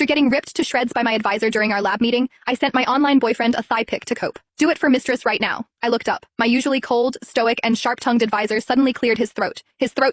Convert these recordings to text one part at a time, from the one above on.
After getting ripped to shreds by my advisor during our lab meeting, I sent my online boyfriend a thigh pic to cope. Do it for mistress right now. I looked up. My usually cold, stoic, and sharp-tongued advisor suddenly cleared his throat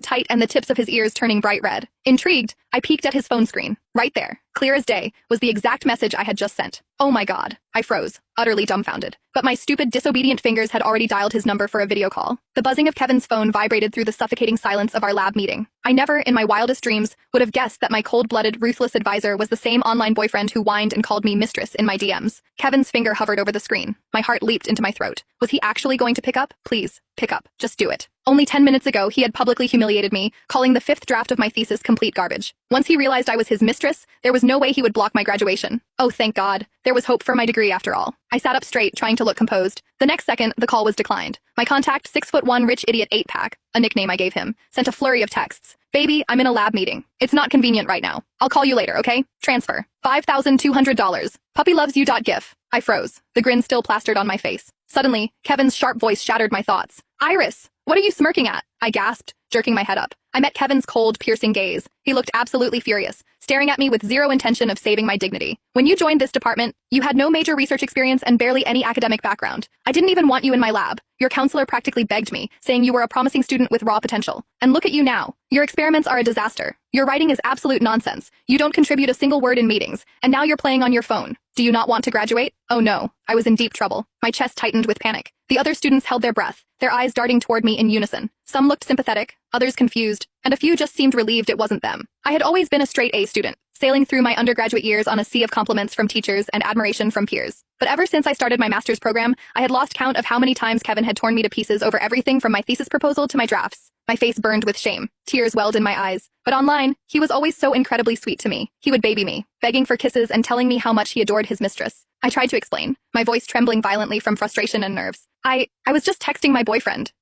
tight and the tips of his ears turning bright red. Intrigued, I peeked at his phone screen. Right there, clear as day, was the exact message I had just sent. Oh my god. I froze, utterly dumbfounded. But my stupid, disobedient fingers had already dialed his number for a video call. The buzzing of Kevin's phone vibrated through the suffocating silence of our lab meeting. I never, in my wildest dreams, would have guessed that my cold-blooded, ruthless advisor was the same online boyfriend who whined and called me mistress in my DMs. Kevin's finger hovered over the screen. My heart leaped into my throat. Was he actually going to pick up? Please, pick up. Just do it. Only 10 minutes ago, he had publicly humiliated me, calling the 5th draft of my thesis complete garbage. Once he realized I was his mistress, there was no way he would block my graduation. Oh, thank God. There was hope for my degree after all. I sat up straight, trying to look composed. The next second, the call was declined. My contact, 6'1" rich idiot 8-pack, a nickname I gave him, sent a flurry of texts. Baby, I'm in a lab meeting. It's not convenient right now. I'll call you later, okay? Transfer. $5,200. Puppy loves you. GIF. I froze, the grin still plastered on my face. Suddenly, Kevin's sharp voice shattered my thoughts. Iris, what are you smirking at? I gasped, jerking my head up. I met Kevin's cold, piercing gaze. He looked absolutely furious, staring at me with zero intention of saving my dignity. When you joined this department, you had no major research experience and barely any academic background. I didn't even want you in my lab. Your counselor practically begged me, saying you were a promising student with raw potential. And look at you now. Your experiments are a disaster. Your writing is absolute nonsense. You don't contribute a single word in meetings, and now you're playing on your phone. Do you not want to graduate? Oh no, I was in deep trouble. My chest tightened with panic. The other students held their breath, their eyes darting toward me in unison. Some looked sympathetic, others confused, and a few just seemed relieved it wasn't them. I had always been a straight A student, sailing through my undergraduate years on a sea of compliments from teachers and admiration from peers. But ever since I started my master's program, I had lost count of how many times Kevin had torn me to pieces over everything from my thesis proposal to my drafts. My face burned with shame. Tears welled in my eyes. But online, he was always so incredibly sweet to me. He would baby me, begging for kisses and telling me how much he adored his mistress. I tried to explain, my voice trembling violently from frustration and nerves. I was just texting my boyfriend.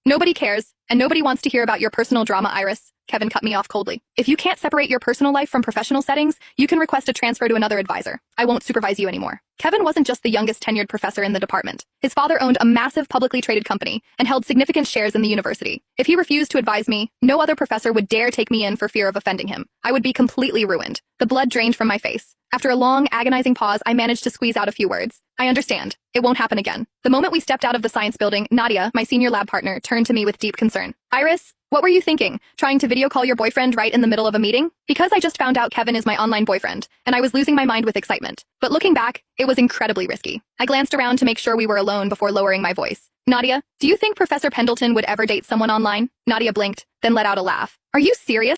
Nobody cares, and nobody wants to hear about your personal drama, Iris. Kevin cut me off coldly. If you can't separate your personal life from professional settings, you can request a transfer to another advisor. I won't supervise you anymore. Kevin wasn't just the youngest tenured professor in the department. His father owned a massive publicly traded company and held significant shares in the university. If he refused to advise me, no other professor would dare take me in for fear of offending him. I would be completely ruined. The blood drained from my face. After a long, agonizing pause, I managed to squeeze out a few words. I understand. It won't happen again. The moment we stepped out of the science building, Nadia, my senior lab partner, turned to me with deep concern. Iris, what were you thinking? Trying to video call your boyfriend right in the middle of a meeting? Because I just found out Kevin is my online boyfriend, and I was losing my mind with excitement. But looking back, it was incredibly risky. I glanced around to make sure we were alone before lowering my voice. Nadia, do you think Professor Pendleton would ever date someone online? Nadia blinked, then let out a laugh. Are you serious?